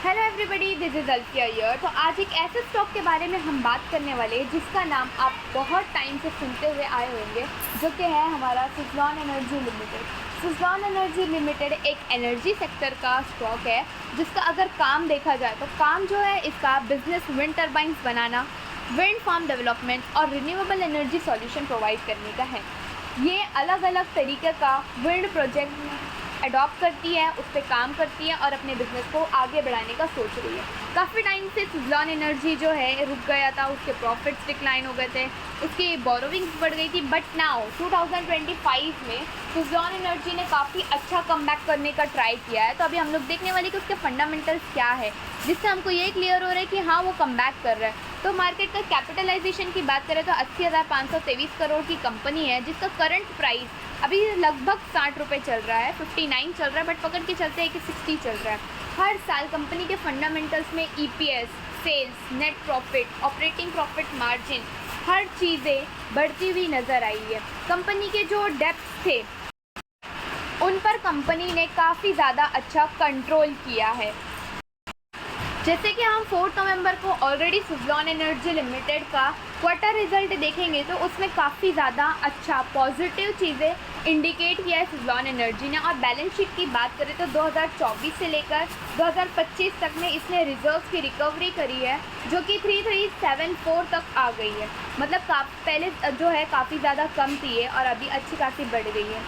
Hello everybody, this is Alfiya here. तो आज एक ऐसे स्टॉक के बारे में हम बात करने वाले हैं जिसका नाम आप बहुत टाइम से सुनते हुए आए होंगे, जो कि है हमारा Suzlon energy limited. Suzlon energy limited एक एनर्जी सेक्टर का स्टॉक है जिसका अगर काम देखा जाए तो काम जो है इसका बिजनेस विंड टर्बाइंस बनाना, विंड फार्म डेवलपमेंट और रिन्यूएबल एनर्जी सॉल्यूशन प्रोवाइड करने का है। ये अलग अलग तरीके का विंड प्रोजेक्ट अडॉप्ट करती है, उस पर काम करती है और अपने बिजनेस को आगे बढ़ाने का सोच रही है। काफ़ी टाइम से सुज़लॉन एनर्जी जो है रुक गया था, उसके प्रॉफिट्स डिक्लाइन हो गए थे, उसकी बोरोविंग्स बढ़ गई थी। बट नाउ 2025 में सुज़लॉन एनर्जी ने काफ़ी अच्छा कमबैक करने का ट्राई किया है। तो अभी हम लोग देखने वाले कि उसके फंडामेंटल्स क्या है, जिससे हमको ये क्लियर हो रहा है कि हाँ वो कमबैक कर रहा है। तो मार्केट का कैपिटलाइजेशन की बात करें तो 80,523 करोड़ की कंपनी है, जिसका करंट प्राइस अभी लगभग 60 रुपये चल रहा है, 59 चल रहा है, बट पकड़ के चलते हैं कि 60 चल रहा है। हर साल कंपनी के फंडामेंटल्स में EPS, sales, net profit, operating profit margin, हर चीज़ें बढ़ती हुई नज़र आई है। कंपनी के जो डेप्थ थे उन पर कंपनी ने काफ़ी ज़्यादा अच्छा कंट्रोल किया है। जैसे कि हम 4 नवंबर को ऑलरेडी सुज़लॉन एनर्जी लिमिटेड का क्वार्टर रिजल्ट देखेंगे तो उसमें काफ़ी ज़्यादा अच्छा पॉजिटिव चीज़ें इंडिकेट किया है सुज़लॉन एनर्जी ने। और बैलेंस शीट की बात करें तो 2024 से लेकर 2025 तक में इसने रिजर्व्स की रिकवरी करी है, जो कि 3374 तक आ गई है। मतलब पहले जो है काफ़ी ज़्यादा कम थी है और अभी अच्छी खासी बढ़ गई है।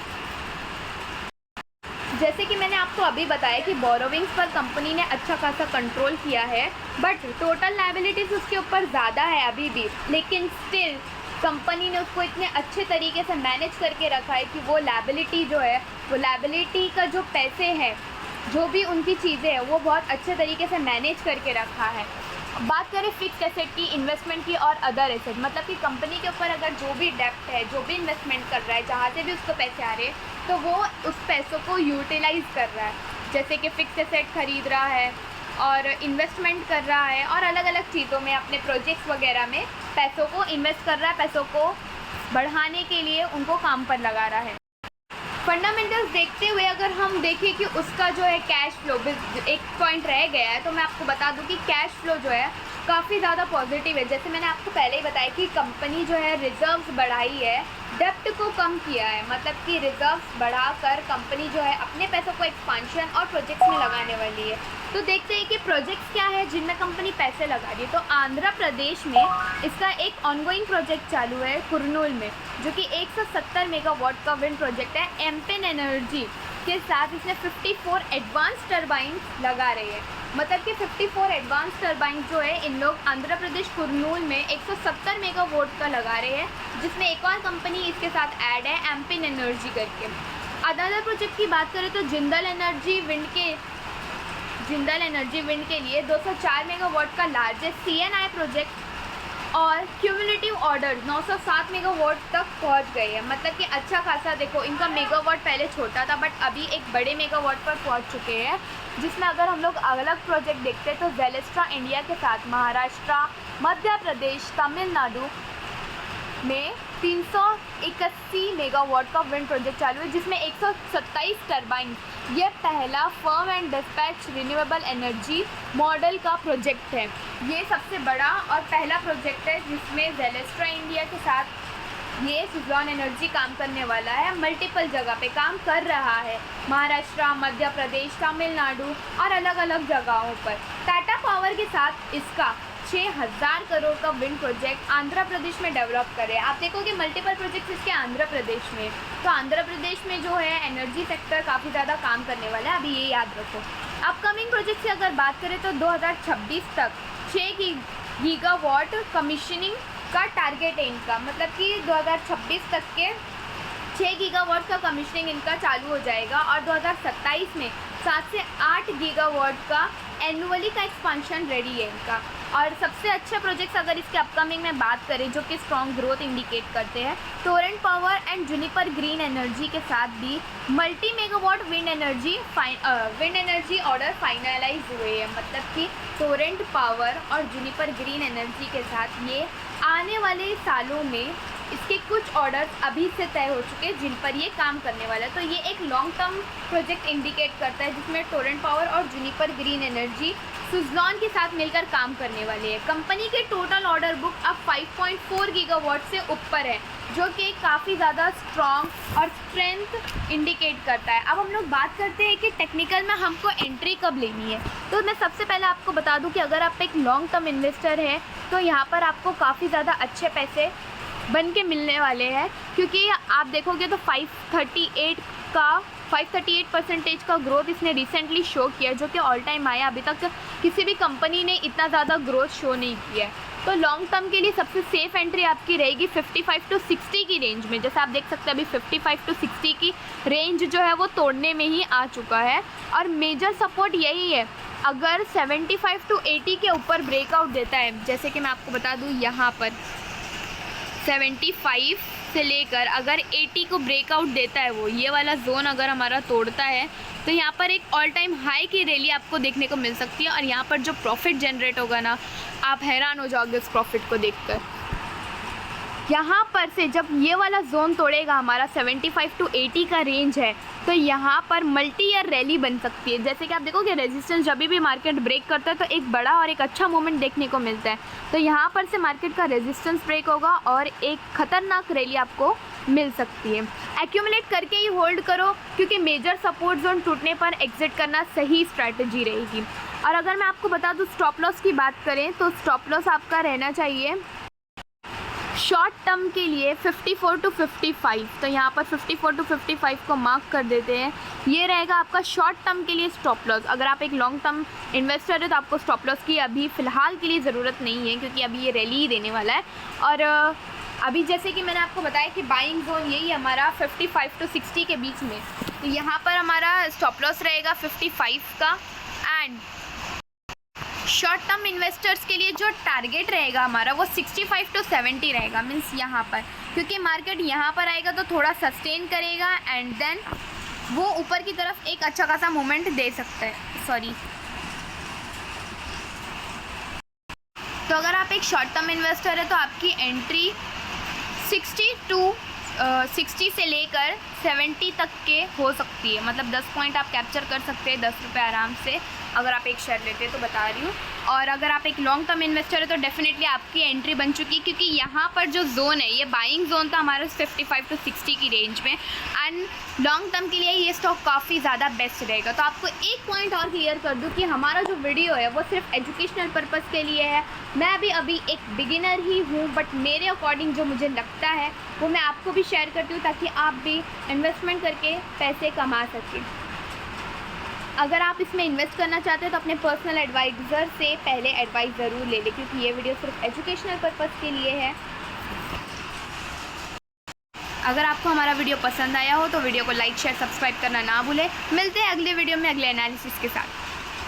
जैसे कि मैंने आपको अभी बताया कि बोरोविंग्स पर कंपनी ने अच्छा खासा कंट्रोल किया है, बट टोटल लायबिलिटीज़ उसके ऊपर ज़्यादा है अभी भी, लेकिन स्टिल कंपनी ने उसको इतने अच्छे तरीके से मैनेज करके रखा है कि वो लायबिलिटी जो है, वो लायबिलिटी का जो पैसे हैं, जो भी उनकी चीज़ें हैं, वो बहुत अच्छे तरीके से मैनेज करके रखा है। बात करें फिक्स एसेट की, इन्वेस्टमेंट की और अदर एसेट, मतलब कि कंपनी के ऊपर अगर जो भी डेप्ट है, जो भी इन्वेस्टमेंट कर रहा है, जहाँ से भी उसको पैसे आ रहे हैं, तो वो उस पैसों को यूटिलाइज़ कर रहा है। जैसे कि फिक्स एसेट खरीद रहा है और इन्वेस्टमेंट कर रहा है और अलग अलग चीज़ों में अपने प्रोजेक्ट्स वगैरह में पैसों को इन्वेस्ट कर रहा है, पैसों को बढ़ाने के लिए उनको काम पर लगा रहा है। फंडामेंटल्स देखते हुए अगर हम देखें कि उसका जो है कैश फ्लो, एक पॉइंट रह गया है, तो मैं आपको बता दूं कि कैश फ्लो जो है काफ़ी ज़्यादा पॉजिटिव है। जैसे मैंने आपको पहले ही बताया कि कंपनी जो है रिजर्व्स बढ़ाई है, डेप्ट को कम किया है, मतलब कि रिजर्व्स बढ़ाकर कंपनी जो है अपने पैसों को एक्सपांशन और प्रोजेक्ट्स में लगाने वाली है। तो देखते हैं कि प्रोजेक्ट्स क्या है जिनमें कंपनी पैसे लगा रही है। तो आंध्र प्रदेश में इसका एक ऑनगोइंग प्रोजेक्ट चालू है कुरनूल में, जो कि 170 मेगावाट का विंड प्रोजेक्ट है। एमपेन एनर्जी के साथ इसने 54 एडवांस टर्बाइन लगा रही है, मतलब कि 54 एडवांस टर्बाइन जो है इन लोग आंध्र प्रदेश कुरनूल में 170 मेगावाट का लगा रहे हैं, जिसमें एक और कंपनी इसके साथ ऐड है, एमपेन एनर्जी करके। अदर प्रोजेक्ट की बात करें तो जिंदल एनर्जी विंड के लिए 204 मेगावाट का लार्जेस्ट सीएनआई प्रोजेक्ट और क्यूमुलेटिव ऑर्डर 907 मेगावाट तक पहुंच गए हैं। मतलब कि अच्छा खासा, देखो इनका मेगावाट पहले छोटा था बट अभी एक बड़े मेगावाट पर पहुंच चुके हैं। जिसमें अगर हम लोग अलग प्रोजेक्ट देखते हैं तो जेलेस्ट्रा इंडिया के साथ महाराष्ट्र, मध्य प्रदेश, तमिलनाडु में 381 मेगावाट का विंड प्रोजेक्ट चालू है, जिसमें 127 टर्बाइन। ये पहला firm and dispatch renewable energy model का प्रोजेक्ट है। ये सबसे बड़ा और पहला प्रोजेक्ट है जिसमें जेलेस्ट्रा इंडिया के साथ ये सुज़लॉन एनर्जी काम करने वाला है। मल्टीपल जगह पे काम कर रहा है, महाराष्ट्र, मध्य प्रदेश, तमिलनाडु और अलग अलग जगहों पर। टाटा पावर के साथ इसका 6000 करोड़ का विंड प्रोजेक्ट आंध्र प्रदेश में डेवलप करे। आप देखोगे मल्टीपल प्रोजेक्ट्स इसके आंध्र प्रदेश में, तो आंध्र प्रदेश में जो है एनर्जी सेक्टर काफ़ी ज़्यादा काम करने वाला है, अभी ये याद रखो। अपकमिंग प्रोजेक्ट की अगर बात करें तो 2026 तक 6 गीगावाट कमीशनिंग का टारगेट है इनका, मतलब कि 2026 तक के 6 गीगावाट का कमीशनिंग इनका चालू हो जाएगा और 2027 में 7 से 8 गीगावाट का एनुअली का एक्सपांशन रेडी है इनका। और सबसे अच्छे प्रोजेक्ट्स अगर इसके अपकमिंग में बात करें जो कि स्ट्रॉन्ग ग्रोथ इंडिकेट करते हैं, Torrent Power and Juniper Green Energy के साथ भी multi megawatt wind energy order finalize हुए हैं। मतलब कि टोरेंट पावर और जूनिपर ग्रीन एनर्जी के साथ ये आने वाले सालों में इसके कुछ ऑर्डर्स अभी से तय हो चुके हैं जिन पर ये काम करने वाला है। तो ये एक लॉन्ग टर्म प्रोजेक्ट इंडिकेट करता है जिसमें टोरेंट पावर और जूनिपर ग्रीन एनर्जी सुज़लॉन के साथ मिलकर काम करने वाली है। कंपनी के टोटल ऑर्डर बुक अब 5.4 गीगावाट से ऊपर है, जो कि काफ़ी ज़्यादा स्ट्रॉन्ग और स्ट्रेंथ इंडिकेट करता है। अब हम लोग बात करते हैं कि टेक्निकल में हमको एंट्री कब लेनी है। तो मैं सबसे पहले आपको बता दूं कि अगर आप एक लॉन्ग टर्म इन्वेस्टर हैं तो यहाँ पर आपको काफ़ी ज़्यादा अच्छे पैसे बन के मिलने वाले हैं, क्योंकि आप देखोगे तो 538% का ग्रोथ इसने रिसेंटली शो किया, जो कि ऑल टाइम हाई। अभी तक किसी भी कंपनी ने इतना ज़्यादा ग्रोथ शो नहीं किया है। तो लॉन्ग टर्म के लिए सबसे सेफ एंट्री आपकी रहेगी 55 to 60 की रेंज में। जैसे आप देख सकते हैं अभी 55 to 60 की रेंज जो है वो तोड़ने में ही आ चुका है, और मेजर सपोर्ट यही है। अगर 75 to 80 के ऊपर ब्रेकआउट देता है, जैसे कि मैं आपको बता दूँ यहाँ पर 75 से लेकर अगर 80 को ब्रेकआउट देता है, वो ये वाला जोन अगर हमारा तोड़ता है तो यहाँ पर एक ऑल टाइम हाई की रैली आपको देखने को मिल सकती है। और यहाँ पर जो प्रॉफिट जनरेट होगा ना, आप हैरान हो जाओगे उस प्रॉफिट को देखकर। यहाँ पर से जब ये वाला जोन तोड़ेगा, हमारा 75 to 80 का रेंज है, तो यहाँ पर मल्टी ईयर रैली बन सकती है। जैसे कि आप देखोगे रेजिस्टेंस जब भी मार्केट ब्रेक करता है तो एक बड़ा और एक अच्छा मूवमेंट देखने को मिलता है। तो यहाँ पर से मार्केट का रेजिस्टेंस ब्रेक होगा और एक खतरनाक रैली आपको मिल सकती है। एक्यूमुलेट करके ही होल्ड करो, क्योंकि मेजर सपोर्ट जोन टूटने पर एग्जिट करना सही स्ट्रैटेजी रहेगी। और अगर मैं आपको बता दूँ स्टॉप लॉस की बात करें, तो स्टॉप लॉस आपका रहना चाहिए शॉर्ट टर्म के लिए 54 to 55। तो यहाँ पर 54 to 55 को मार्क कर देते हैं। ये रहेगा आपका शॉर्ट टर्म के लिए स्टॉप लॉस। अगर आप एक लॉन्ग टर्म इन्वेस्टर है तो आपको स्टॉप लॉस की अभी फ़िलहाल के लिए ज़रूरत नहीं है, क्योंकि अभी ये रैली ही देने वाला है। और अभी जैसे कि मैंने आपको बताया कि बाइंग जोन यही हमारा 55 to 60 के बीच में। तो यहाँ पर हमारा स्टॉप लॉस रहेगा 55 का। एंड शॉर्ट टर्म इन्वेस्टर्स के लिए जो टारगेट रहेगा हमारा वो 65 to 70 रहेगा। मीन्स यहाँ पर, क्योंकि मार्केट यहाँ पर आएगा तो थोड़ा सस्टेन करेगा एंड देन वो ऊपर की तरफ एक अच्छा खासा मूवमेंट दे सकता है। तो अगर आप एक शॉर्ट टर्म इन्वेस्टर है तो आपकी एंट्री 60 से लेकर 70 तक के हो सकती है। मतलब 10 पॉइंट आप कैप्चर कर सकते हैं, 10 रुपये आराम से, अगर आप एक शेयर लेते हैं तो बता रही हूँ। और अगर आप एक लॉन्ग टर्म इन्वेस्टर है तो डेफिनेटली आपकी एंट्री बन चुकी, क्योंकि यहाँ पर जो जोन है ये बाइंग जोन था हमारा 55 to 60 की रेंज में। एंड लॉन्ग टर्म के लिए ये स्टॉक काफ़ी ज़्यादा बेस्ट रहेगा। तो आपको एक पॉइंट और क्लियर कर दूँ कि हमारा जो वीडियो है वो सिर्फ एजुकेशनल पर्पज़ के लिए है। मैं भी अभी एक बिगिनर ही हूँ, बट मेरे अकॉर्डिंग जो मुझे लगता है वो मैं आपको भी शेयर करती हूँ, ताकि आप भी इन्वेस्टमेंट करके पैसे कमा सकें। अगर आप इसमें इन्वेस्ट करना चाहते हैं तो अपने पर्सनल एडवाइज़र से पहले एडवाइस ज़रूर ले लें, क्योंकि ये वीडियो सिर्फ एजुकेशनल पर्पज़ के लिए है। अगर आपको हमारा वीडियो पसंद आया हो तो वीडियो को लाइक शेयर सब्सक्राइब करना ना भूलें। मिलते हैं अगले वीडियो में अगले एनालिसिस के साथ।